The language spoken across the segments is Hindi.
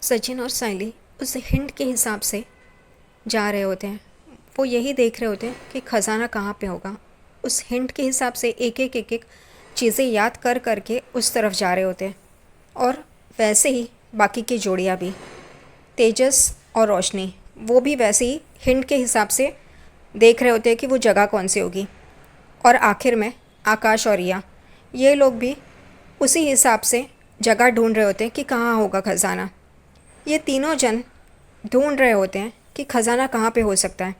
सचिन और साइली उस हिंट के हिसाब से जा रहे होते हैं। वो यही देख रहे होते हैं कि ख़जाना कहाँ पे होगा। उस हिंट के हिसाब से एक एक चीज़ें याद कर कर के उस तरफ जा रहे होते हैं। और वैसे ही बाकी की जोड़ियाँ भी, तेजस और रोशनी, वो भी वैसे ही हिंट के हिसाब से देख रहे होते हैं कि वो जगह कौन सी होगी। और आखिर में आकाश और रिया, ये लोग भी उसी हिसाब से जगह ढूंढ रहे होते हैं कि कहाँ होगा ख़जाना। ये तीनों जन ढूंढ रहे होते हैं कि ख़जाना कहाँ पे हो सकता है।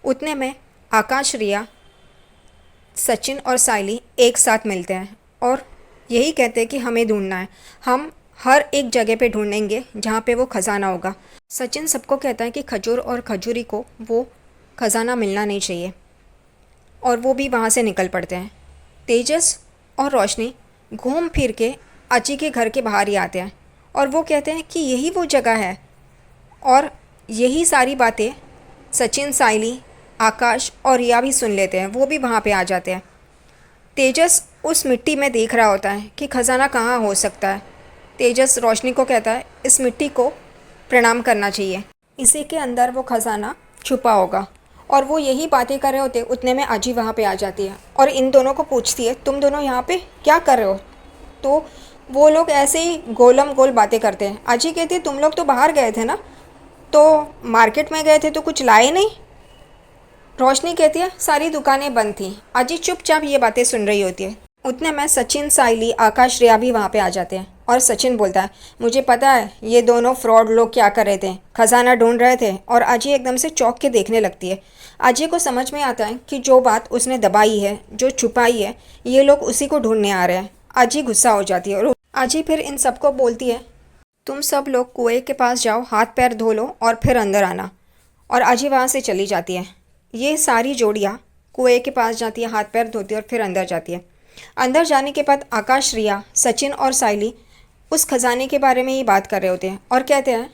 उतने में आकाश, रिया, सचिन और साइली एक साथ मिलते हैं और यही कहते हैं कि हमें ढूंढना है। हम हर एक जगह पे ढूंढेंगे जहाँ पे वो ख़जाना होगा। सचिन सबको कहता है कि खजूर और खजूरी को वो ख़जाना मिलना नहीं चाहिए और वो भी वहाँ से निकल पड़ते हैं। तेजस और रोशनी घूम फिर के अची के घर के बाहर ही आते हैं और वो कहते हैं कि यही वो जगह है। और यही सारी बातें सचिन, साइली, आकाश और रिया भी सुन लेते हैं। वो भी वहाँ पे आ जाते हैं। तेजस उस मिट्टी में देख रहा होता है कि ख़जाना कहाँ हो सकता है। तेजस रोशनी को कहता है इस मिट्टी को प्रणाम करना चाहिए, इसी के अंदर वो ख़जाना छुपा होगा। और वो यही बातें कर रहे होते, उतने में अजी वहाँ पे आ जाती है और इन दोनों को पूछती है तुम दोनों यहाँ पे क्या कर रहे हो। तो वो लोग ऐसे ही गोलम गोल बातें करते हैं। अजी कहती है तुम लोग तो बाहर गए थे ना, तो मार्केट में गए थे तो कुछ लाए नहीं। रोशनी कहती है सारी दुकानें बंद थी। अजी चुपचाप ये बातें सुन रही होती है। उतने में सचिन, साइली, आकाश, रिया भी वहाँ पे आ जाते हैं और सचिन बोलता है मुझे पता है ये दोनों फ्रॉड लोग क्या कर रहे थे, ख़जाना ढूंढ रहे थे। और अजी एकदम से चौंक के देखने लगती है। अजी को समझ में आता है कि जो बात उसने दबाई है, जो छुपाई है, ये लोग उसी को ढूंढने आ रहे हैं। अजी गुस्सा हो जाती है और अजी फिर इन सबको बोलती है तुम सब लोग कुएं के पास जाओ, हाथ पैर धो लो और फिर अंदर आना। और अजी वहाँ से चली जाती है। ये सारी जोड़ियाँ कुएं के पास जाती है, हाथ पैर धोती है और फिर अंदर जाती है। अंदर जाने के बाद आकाश, रिया, सचिन और साइली उस खजाने के बारे में ही बात कर रहे होते हैं और कहते हैं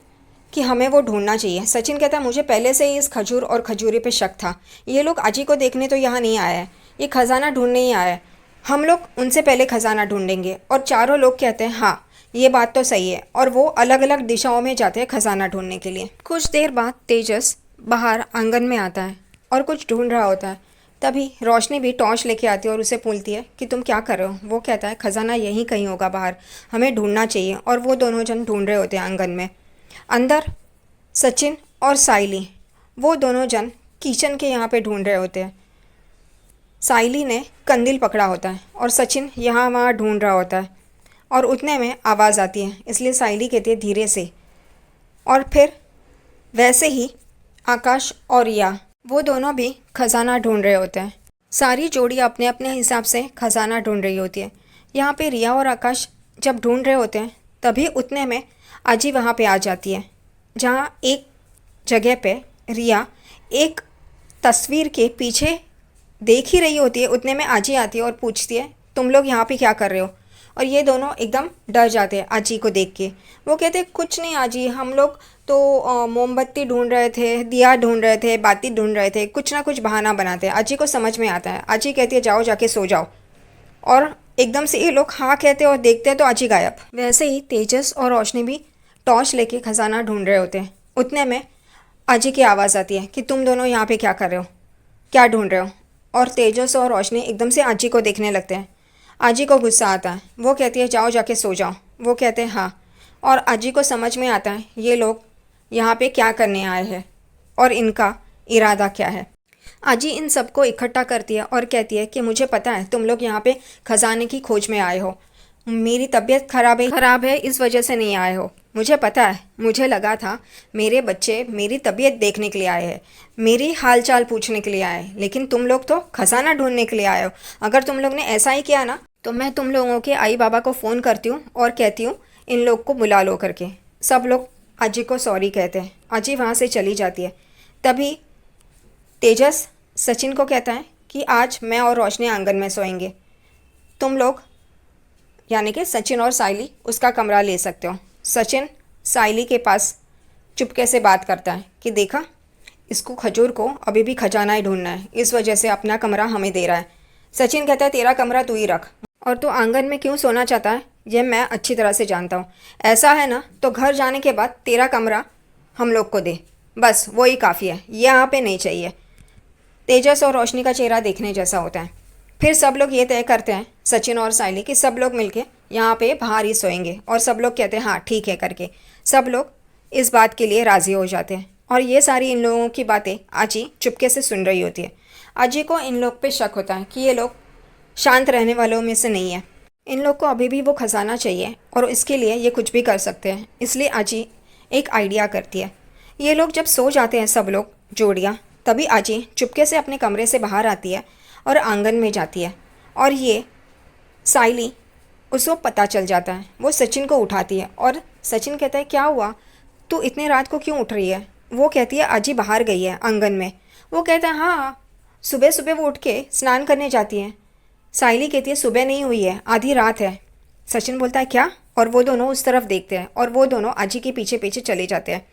कि हमें वो ढूंढना चाहिए। सचिन कहता है मुझे पहले से ही इस खजूर और खजूरी पे शक था। ये लोग अजी को देखने तो यहाँ नहीं आया है, ये ख़जाना ढूंढने ही आया है। हम लोग उनसे पहले ख़जाना ढूंढेंगे। और चारों लोग कहते हैं हाँ ये बात तो सही है। और वो अलग अलग दिशाओं में जाते हैं ख़जाना ढूंढने के लिए। कुछ देर बाद तेजस बाहर आंगन में आता है और कुछ ढूंढ रहा होता है। तभी रोशनी भी टॉर्च लेके आती है और उसे पूछती है कि तुम क्या कर रहे हो। वो कहता है ख़जाना यहीं कहीं होगा बाहर, हमें ढूंढना चाहिए। और वो दोनों जन ढूंढ रहे होते हैं आंगन में। अंदर सचिन और साइली, वो दोनों जन किचन के यहाँ पे ढूंढ रहे होते हैं। साइली ने कंदील पकड़ा होता है और सचिन यहाँ वहाँ ढूंढ रहा होता है। और उतने में आवाज़ आती है, इसलिए साइली कहती है धीरे से। और फिर वैसे ही आकाश और रिया, वो दोनों भी ख़जाना ढूंढ रहे होते हैं। सारी जोड़ी अपने अपने हिसाब से ख़जाना ढूंढ रही होती है। यहाँ पे रिया और आकाश जब ढूंढ रहे होते हैं तभी उतने में अजी वहाँ पे आ जाती है, जहाँ एक जगह पे रिया एक तस्वीर के पीछे देख ही रही होती है। उतने में अजी आती है और पूछती है तुम लोग यहाँ पे क्या कर रहे हो। और ये दोनों एकदम डर जाते हैं अजी को देख के। वो कहते हैं कुछ नहीं अजी, हम लोग तो मोमबत्ती ढूंढ रहे थे, दिया ढूंढ रहे थे, बाती ढूंढ रहे थे, कुछ ना कुछ बहाना बनाते हैं। अजी को समझ में आता है। अजी कहती है जाओ जाके सो जाओ। और एकदम से ये लोग हाँ कहते हैं और देखते हैं तो अजी गायब। वैसे ही तेजस और रोशनी भी टॉर्च लेके ख़जाना ढूंढ रहे होते हैं। उतने में अजी की आवाज़ आती है कि तुम दोनों यहाँ पे क्या कर रहे हो, क्या ढूंढ रहे हो। और तेजस और रोशनी एकदम से अजी को देखने लगते हैं। अजी को गुस्सा आता है। वो कहती है जाओ जाके सो जाओ। वो कहते हैं हाँ। और अजी को समझ में आता है ये लोग यहाँ पे क्या करने आए हैं और इनका इरादा क्या है। अजी इन सबको इकट्ठा करती है और कहती है कि मुझे पता है तुम लोग यहाँ पे ख़जाने की खोज में आए हो। मेरी तबीयत ख़राब है इस वजह से नहीं आए हो। मुझे पता है, मुझे लगा था मेरे बच्चे मेरी तबीयत देखने के लिए आए हैं, मेरी हाल चाल पूछने के लिए आए, लेकिन तुम लोग तो ख़जाना ढूंढने के लिए आए हो। अगर तुम लोग ने ऐसा ही किया ना तो मैं तुम लोगों के आई बाबा को फ़ोन करती हूँ और कहती हूँ इन लोग को बुला लो करके। सब लोग अजी को सॉरी कहते हैं। अजी वहाँ से चली जाती है। तभी तेजस सचिन को कहता है कि आज मैं और रोशनी आंगन में सोएंगे, तुम लोग यानी कि सचिन और साइली उसका कमरा ले सकते हो। सचिन साइली के पास चुपके से बात करता है कि देखा, इसको खजूर को अभी भी खजाना ही ढूंढना है, इस वजह से अपना कमरा हमें दे रहा है। सचिन कहता है तेरा कमरा तू ही रख। और तू आंगन में क्यों सोना चाहता है ये मैं अच्छी तरह से जानता हूँ। ऐसा है ना तो घर जाने के बाद तेरा कमरा हम लोग को दे, बस वो ही काफ़ी है, ये यहाँ पे नहीं चाहिए। तेजस और रोशनी का चेहरा देखने जैसा होता है। फिर सब लोग ये तय करते हैं, सचिन और साइली, कि सब लोग मिलके यहाँ पे बाहर ही सोएंगे। और सब लोग कहते हैं हाँ ठीक है करके। सब लोग इस बात के लिए राज़ी हो जाते हैं। और ये सारी इन लोगों की बातें आजी चुपके से सुन रही होती है। आजी को इन लोग पे शक होता है कि ये लोग शांत रहने वालों में से नहीं है। इन लोग को अभी भी वो खजाना चाहिए और इसके लिए ये कुछ भी कर सकते हैं। इसलिए आजी एक आइडिया करती है। ये लोग जब सो जाते हैं सब लोग जोड़ियाँ, तभी आजी चुपके से अपने कमरे से बाहर आती है और आंगन में जाती है। और ये साइली, उसको पता चल जाता है। वो सचिन को उठाती है और सचिन कहता है क्या हुआ, तू इतने रात को क्यों उठ रही है। वो कहती है आजी बाहर गई है आंगन में। वो कहता है हाँ, सुबह सुबह वो उठ के स्नान करने जाती है। साइली कहती है सुबह नहीं हुई है, आधी रात है। सचिन बोलता है क्या, और वो दोनों उस तरफ देखते हैं और वो दोनों आजी के पीछे पीछे चले जाते हैं।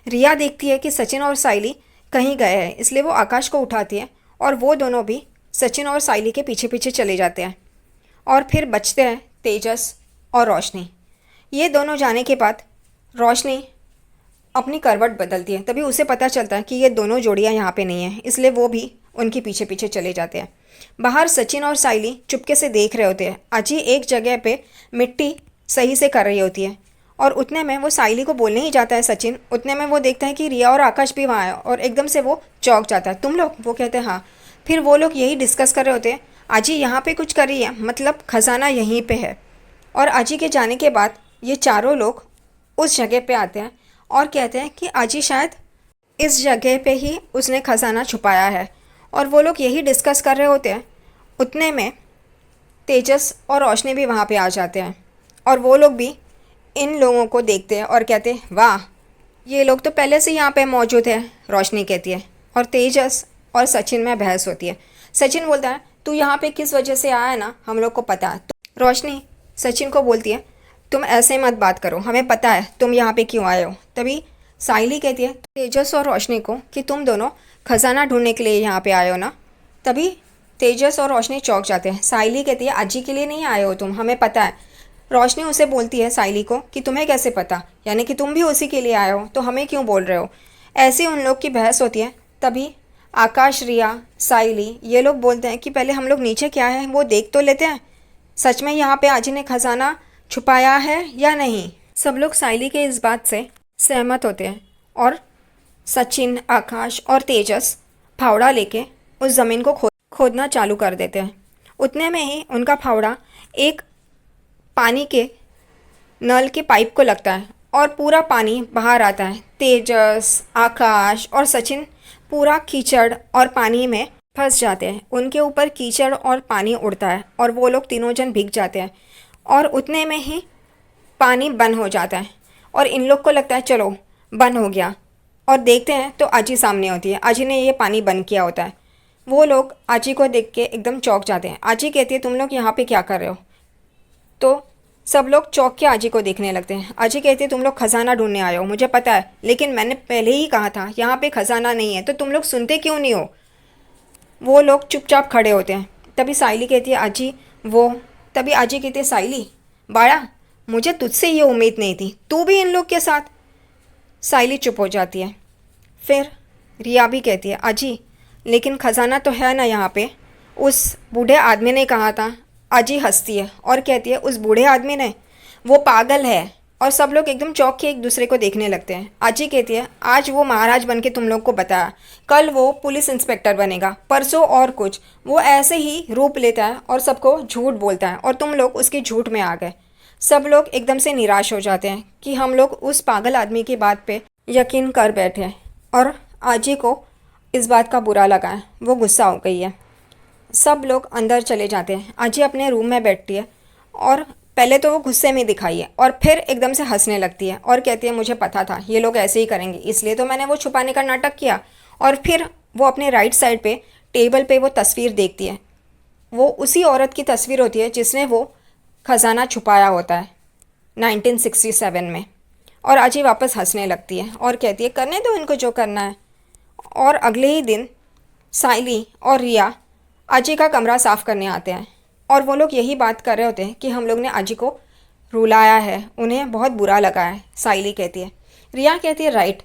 रिया देखती है कि सचिन और साइली कहीं गए हैं, इसलिए वो आकाश को उठाती है और वो दोनों भी सचिन और साइली के पीछे पीछे चले जाते हैं। और फिर बचते हैं तेजस और रोशनी। ये दोनों जाने के बाद रोशनी अपनी करवट बदलती है। तभी उसे पता चलता है कि ये दोनों जोड़ियाँ यहाँ पे नहीं हैं, इसलिए वो भी उनके पीछे पीछे चले जाते हैं। बाहर सचिन और साइली चुपके से देख रहे होते हैं। अजी एक जगह पे मिट्टी सही से कर रही होती है और उतने में वो साइली को बोलने ही जाता है सचिन। उतने में वो देखता है कि रिया और आकाश भी वहाँ है और एकदम से वो चौंक जाता है। तुम लोग, वो कहते हैं हाँ। फिर वो लोग यही डिस्कस कर रहे होते हैं, आजी यहाँ पे कुछ कर रही है, मतलब खजाना यहीं पे है। और आजी के जाने के बाद ये चारों लोग उस जगह पे आते हैं और कहते हैं कि आजी शायद इस जगह पे ही उसने खजाना छुपाया है। और वो लोग यही डिस्कस कर रहे होते हैं। उतने में तेजस और रोशनी भी वहाँ पे आ जाते हैं और वो लोग भी इन लोगों को देखते हैं और कहते हैं वाह, ये लोग तो पहले से यहाँ पे मौजूद है, रोशनी कहती है। और तेजस और सचिन में बहस होती है। सचिन बोलता है तू यहाँ पे किस वजह से आया है ना, हम लोग को पता है। तो रोशनी सचिन को बोलती है तुम ऐसे मत बात करो, हमें पता है तुम यहाँ पे क्यों आए हो। तभी साइली कहती है तेजस और रोशनी को कि तुम दोनों खजाना ढूंढने के लिए यहाँ पे आए हो ना। तभी तेजस और रोशनी चौंक जाते हैं। साइली कहती है अजी के लिए नहीं आए हो तुम, हमें पता है। रोशनी उसे बोलती है साइली को कि तुम्हें कैसे पता, यानी कि तुम भी उसी के लिए आए हो तो हमें क्यों बोल रहे हो। ऐसी उन लोग की बहस होती है। तभी आकाश, रिया, साइली ये लोग बोलते हैं कि पहले हम लोग नीचे क्या है वो देख तो लेते हैं, सच में यहाँ पे आजी ने खजाना छुपाया है या नहीं। सब लोग साइली के इस बात से सहमत होते हैं और सचिन, आकाश और तेजस फावड़ा लेके उस ज़मीन को खोदना चालू कर देते हैं। उतने में ही उनका फावड़ा एक पानी के नल के पाइप को लगता है और पूरा पानी बाहर आता है। तेजस, आकाश और सचिन पूरा कीचड़ और पानी में फंस जाते हैं। उनके ऊपर कीचड़ और पानी उड़ता है और वो लोग तीनों जन भीग जाते हैं। और उतने में ही पानी बंद हो जाता है और इन लोग को लगता है चलो बंद हो गया। और देखते हैं तो आजी सामने होती है। आजी ने ये पानी बंद किया होता है। वो लोग आजी को देख के एकदम चौंक जाते हैं। आजी कहती है तुम लोग यहाँ पे क्या कर रहे हो। तो सब लोग चौंक के आजी को देखने लगते हैं। आजी कहती है तुम लोग खजाना ढूंढने आए हो, मुझे पता है, लेकिन मैंने पहले ही कहा था यहाँ पे खजाना नहीं है, तो तुम लोग सुनते क्यों नहीं हो। वो लोग चुपचाप खड़े होते हैं। तभी साइली कहती है आजी वो। तभी आजी कहती है साइली बाड़ा, मुझे तुझसे ये उम्मीद नहीं थी, तू भी इन लोग के साथ। साइली चुप हो जाती है। फिर रिया भी कहती है आजी लेकिन खजाना तो है ना यहाँ पे, उस बूढ़े आदमी ने कहा था। आजी हंसती है और कहती है उस बूढ़े आदमी ने, वो पागल है। और सब लोग एकदम चौंक के एक दूसरे को देखने लगते हैं। आजी कहती है आज वो महाराज बन के तुम लोग को बताया, कल वो पुलिस इंस्पेक्टर बनेगा, परसों और कुछ। वो ऐसे ही रूप लेता है और सबको झूठ बोलता है और तुम लोग उसके झूठ में आ गए। सब लोग एकदम से निराश हो जाते हैं कि हम लोग उस पागल आदमी की बात पे यकीन कर बैठे हैं। और आजी को इस बात का बुरा लगा है, वो गुस्सा हो गई है। सब लोग अंदर चले जाते हैं। आजी अपने रूम में बैठती है और पहले तो वो गुस्से में दिखाई है और फिर एकदम से हंसने लगती है और कहती है मुझे पता था ये लोग ऐसे ही करेंगे, इसलिए तो मैंने वो छुपाने का नाटक किया। और फिर वो अपने राइट साइड पे टेबल पे वो तस्वीर देखती है। वो उसी औरत की तस्वीर होती है जिसने वो खजाना छुपाया होता है 1967 में। और आजी वापस हंसने लगती है और कहती है करने दो इनको जो करना है। और अगले ही दिन साइली और रिया आजी का कमरा साफ़ करने आते हैं। और वो लोग यही बात कर रहे होते हैं कि हम लोग ने आजी को रुलाया है, उन्हें बहुत बुरा लगा है। साइली कहती है। रिया कहती है राइट,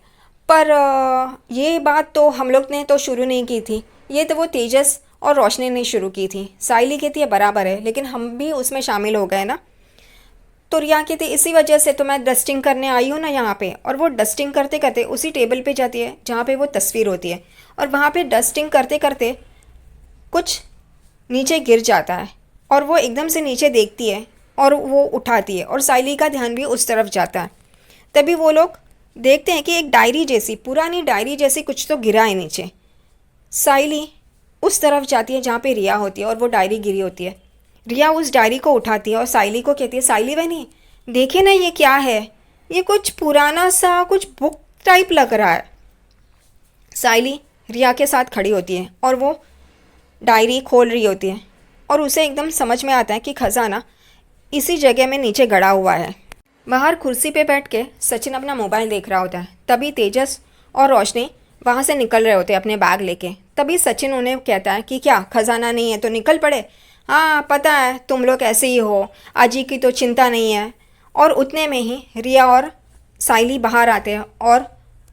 पर ये बात तो हम लोग ने तो शुरू नहीं की थी, ये तो वो तेजस और रोशनी ने शुरू की थी। साइली कहती है बराबर है, लेकिन हम भी उसमें शामिल हो गए ना। तो रिया कहती है इसी वजह से तो मैं डस्टिंग करने आई हूँ ना यहाँ पे। और वो डस्टिंग करते करते उसी टेबल पे जाती है जहाँ पे वो तस्वीर होती है, और वहाँ पे डस्टिंग करते करते कुछ नीचे गिर जाता है, और वो एकदम से नीचे देखती है और वो उठाती है, और साइली का ध्यान भी उस तरफ जाता है। तभी वो लोग देखते हैं कि एक डायरी जैसी, पुरानी डायरी जैसी कुछ तो गिरा है नीचे। साइली उस तरफ जाती है जहाँ पे रिया होती है, और वो डायरी गिरी होती है। रिया उस डायरी को उठाती है और साइली को कहती है साइली बहनी देखिए ना ये क्या है, ये कुछ पुराना सा कुछ बुक टाइप लग रहा है। साइली रिया के साथ खड़ी होती है और वो डायरी खोल रही होती है, और उसे एकदम समझ में आता है कि खजाना इसी जगह में नीचे गड़ा हुआ है। बाहर कुर्सी पे बैठ के सचिन अपना मोबाइल देख रहा होता है। तभी तेजस और रोशनी वहाँ से निकल रहे होते हैं अपने बैग लेके। तभी सचिन उन्हें कहता है कि क्या खजाना नहीं है तो निकल पड़े। हाँ पता है तुम लोग ऐसे ही हो, अजी की तो चिंता नहीं है। और उतने में ही रिया और साइली बाहर आते हैं और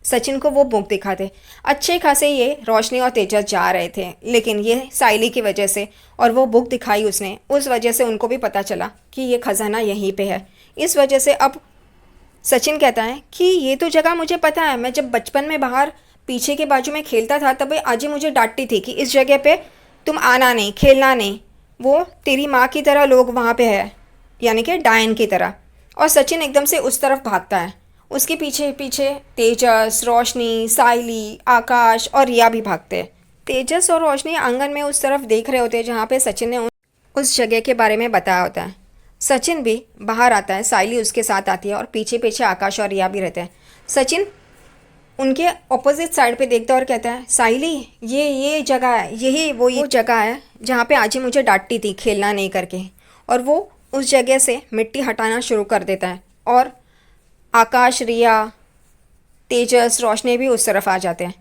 सचिन को वो बुक दिखाते। अच्छे खासे ये रोशनी और तेजस जा रहे थे, लेकिन ये साइली की वजह से, और वो बुक दिखाई उसने, उस वजह से उनको भी पता चला कि ये खजाना यहीं पे है। इस वजह से अब सचिन कहता है कि ये तो जगह मुझे पता है, मैं जब बचपन में बाहर पीछे के बाजू में खेलता था तब आजी मुझे डांटती थी कि इस जगह पे तुम आना नहीं, खेलना नहीं, वो तेरी माँ की तरह लोग वहाँ पे है, यानी कि डायन की तरह। और सचिन एकदम से उस तरफ भागता है। उसके पीछे पीछे तेजस, रोशनी, साइली, आकाश और रिया भी भागते हैं। तेजस और रोशनी आंगन में उस तरफ देख रहे होते हैं जहाँ पे सचिन ने उस जगह के बारे में बताया होता है। सचिन भी बाहर आता है, साइली उसके साथ आती है, और पीछे पीछे आकाश और रिया भी रहते हैं। सचिन उनके ऑपोजिट साइड पे देखता है और कहता है साइली ये जगह है, यही वो जगह है जहाँ पे आजी मुझे डांटती थी खेलना नहीं करके। और वो उस जगह से मिट्टी हटाना शुरू कर देता है, और आकाश, रिया, तेजस, रोशनी भी उस तरफ आ जाते हैं।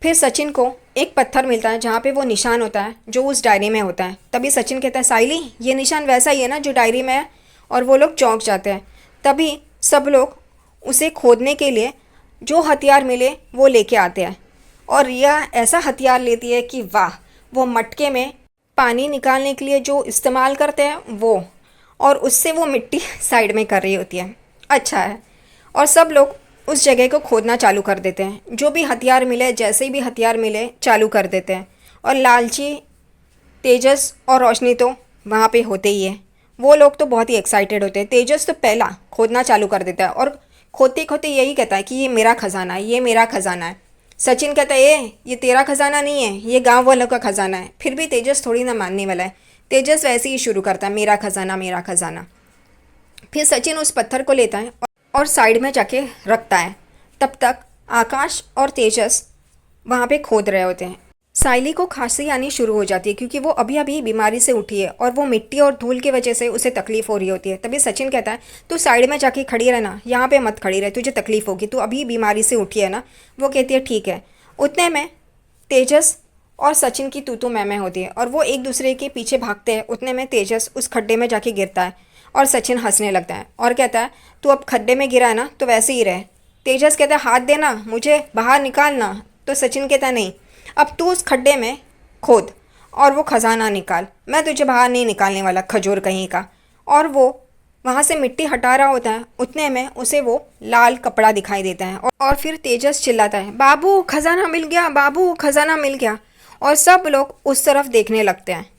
फिर सचिन को एक पत्थर मिलता है जहाँ पे वो निशान होता है जो उस डायरी में होता है। तभी सचिन कहता है साइली ये निशान वैसा ही है ना जो डायरी में है। और वो लोग चौंक जाते हैं। तभी सब लोग उसे खोदने के लिए जो हथियार मिले वो लेके आते हैं, और रिया ऐसा हथियार लेती है कि वाह, वो मटके में पानी निकालने के लिए जो इस्तेमाल करते हैं वो, और उससे वो मिट्टी साइड में कर रही होती है। अच्छा है। और सब लोग उस जगह को खोदना चालू कर देते हैं। जो भी हथियार मिले, जैसे भी हथियार मिले चालू कर देते हैं। और लालची तेजस और रोशनी तो वहाँ पे होते ही है। वो लोग तो बहुत ही एक्साइटेड होते हैं। तेजस तो पहला खोदना चालू कर देता है और खोदते खोदते यही कहता है कि ये मेरा खजाना है, ये मेरा खजाना है। सचिन कहता है ये तेरा खजाना नहीं है, ये गांव वालों का खजाना है। फिर भी तेजस थोड़ी ना मानने वाला है। तेजस वैसे ही शुरू करता है मेरा खजाना, मेरा खजाना। फिर सचिन उस पत्थर को लेता है और साइड में जाके रखता है। तब तक आकाश और तेजस वहाँ पे खोद रहे होते हैं। साइली को खांसी आनी शुरू हो जाती है क्योंकि वो अभी अभी बीमारी से उठी है, और वो मिट्टी और धूल की वजह से उसे तकलीफ हो रही होती है। तभी सचिन कहता है तू साइड में जाके खड़ी रहना, यहाँ पे मत खड़ी रहे, तुझे तकलीफ होगी, तू अभी बीमारी से उठी है ना। वो कहती है ठीक है। उतने में तेजस और सचिन की तू मैं होती है, और वो एक दूसरे के पीछे भागते हैं। उतने में तेजस उस खड्डे में जाके गिरता है, और सचिन हंसने लगता है और कहता है तू अब खड्डे में गिरा है ना तो वैसे ही रहे। तेजस कहता है हाथ देना, मुझे बाहर निकालना। तो सचिन कहता है नहीं, अब तू उस खड्डे में खोद और वो खजाना निकाल, मैं तुझे बाहर नहीं निकालने वाला, खजूर कहीं का। और वो वहाँ से मिट्टी हटा रहा होता है। उतने में उसे वो लाल कपड़ा दिखाई देता है, और फिर तेजस चिल्लाता है बाबू खजाना मिल गया, बाबू खजाना मिल गया। और सब लोग उस तरफ देखने लगते हैं।